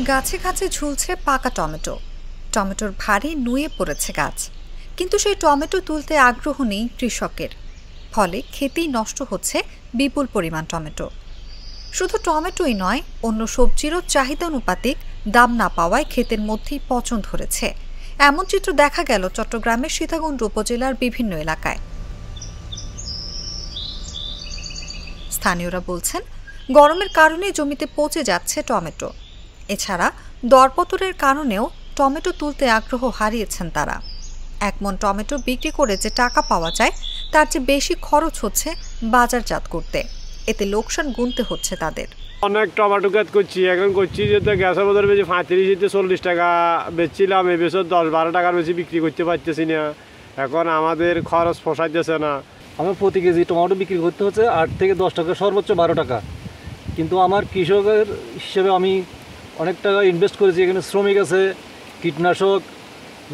গাছে গাছে ঝুলছে পাকা টমেটো। টমেটোর ভারে নুয়ে পড়েছে গাছ, কিন্তু সেই টমেটো তুলতে আগ্রহ নেই কৃষকের। ফলে খেতেই নষ্ট হচ্ছে বিপুল পরিমাণ টমেটো। শুধু টমেটোই নয়, অন্য সবজিরও চাহিদানুপাতিক দাম না পাওয়ায় ক্ষেতের মধ্যেই পচন ধরেছে। এমন চিত্র দেখা গেল চট্টগ্রামের সীতাকুণ্ড উপজেলার বিভিন্ন এলাকায়। স্থানীয়রা বলছেন, গরমের কারণে জমিতে পচে যাচ্ছে টমেটো। এছাড়া দরপতনের কারণেও টমেটো তুলতে আগ্রহ হারিয়েছেন তারা। এক মন টমেটো বিক্রি করে যে টাকা পাওয়া যায়, তার চেয়ে বেশি খরচ হচ্ছে বাজারজাত করতে। এতে লোকসান গুনতে হচ্ছে তাদের। অনেক টমেটো গাছ করছি, এখন করছি যে গ্যাসের বদল বেশি 35-40 টাকা বেচছিলাম, এই বছর 10-12 টাকার বেশি বিক্রি করতে পারতেছি না। এখন আমাদের খরচ পোষাইতেছে না। আমার প্রতি কেজি টমেটো বিক্রি করতে হচ্ছে 8 থেকে 10 টাকা, সর্বোচ্চ 12 টাকা। কিন্তু আমার কৃষকের হিসেবে আমি অনেক টাকা ইনভেস্ট করেছি। এখানে শ্রমিক আছে, কীটনাশক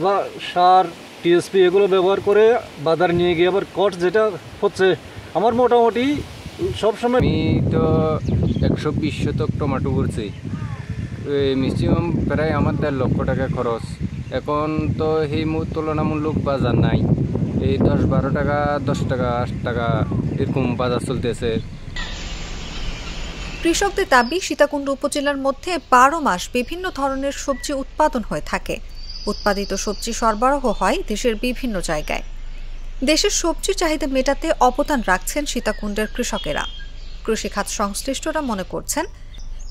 বা সার, টিএসপি এগুলো ব্যবহার করে বাজার নিয়ে গিয়ে আবার কস্ট যেটা হচ্ছে আমার মোটামুটি সবসময়। আমি তো 120 শতক টমেটো করছি, ম্যাক্সিমাম প্রায় আমার 1.5 লক্ষ টাকা খরচ। এখন তো সেই তুলনামূলক বাজার নাই, এই 10-12 টাকা, 10 টাকা, 8 টাকা এরকম বাজার চলতেছে। কৃষকদের দাবি, সীতাকুণ্ড উপজেলার মধ্যে 12 মাস বিভিন্ন ধরনের সবজি উৎপাদন হয়ে থাকে। উৎপাদিত সবজি সরবরাহ হয় দেশের বিভিন্ন জায়গায়। দেশের সবজির চাহিদা মেটাতে অবদান রাখছেন সীতাকুণ্ডের কৃষকেরা। কৃষিখাত সংশ্লিষ্টরা মনে করছেন,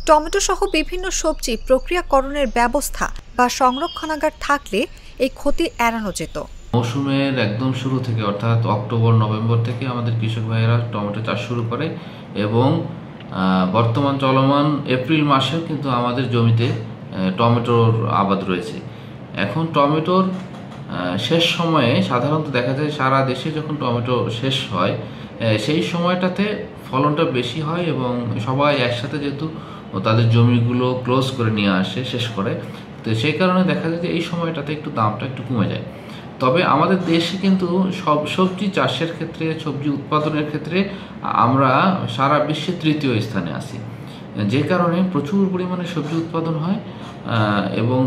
টমেটো সহ বিভিন্ন সবজি প্রক্রিয়াকরণের ব্যবস্থা বা সংরক্ষণাগার থাকলে এই ক্ষতি এড়ানো যেত। মৌসুমের একদম শুরু থেকে, অর্থাৎ অক্টোবর-নভেম্বর থেকে আমাদের কৃষক ভাইয়েরা টমেটো চাষ শুরু করে এবং বর্তমান চলমান এপ্রিল মাসেও কিন্তু আমাদের জমিতে টমেটোর আবাদ রয়েছে। এখন টমেটোর শেষ সময়ে সাধারণত দেখা যায় সারা দেশে যখন টমেটো শেষ হয়, সেই সময়টাতে ফলনটা বেশি হয় এবং সবাই একসাথে যেহেতু তাদের জমিগুলো ক্লোজ করে নিয়ে আসে, শেষ করে, তো সেই কারণে দেখা যায় যে এই সময়টাতে একটু দামটা একটু কমে যায়। তবে আমাদের দেশে কিন্তু সব সবজি চাষের ক্ষেত্রে, সবজি উৎপাদনের ক্ষেত্রে আমরা সারা বিশ্বে 3য় স্থানে আছি, যে কারণে প্রচুর পরিমাণে সবজি উৎপাদন হয় এবং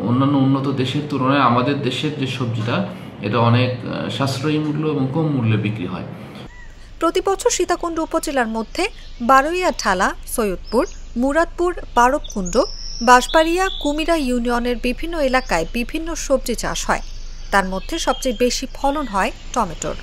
অন্যান্য উন্নত দেশের তুলনায় আমাদের দেশের যে সবজিটা, এটা অনেক সাশ্রয়ী মূল্য এবং কম মূল্যে বিক্রি হয়। প্রতি বছর সীতাকুণ্ড উপজেলার মধ্যে বারৈয়াঠালা, সৈয়দপুর, মুরাদপুর, পারবকুণ্ড, বাঁশবাড়িয়া, কুমিরা ইউনিয়নের বিভিন্ন এলাকায় বিভিন্ন সবজি চাষ হয়। তার মধ্যে সবচেয়ে বেশি ফলন হয় টমেটোর।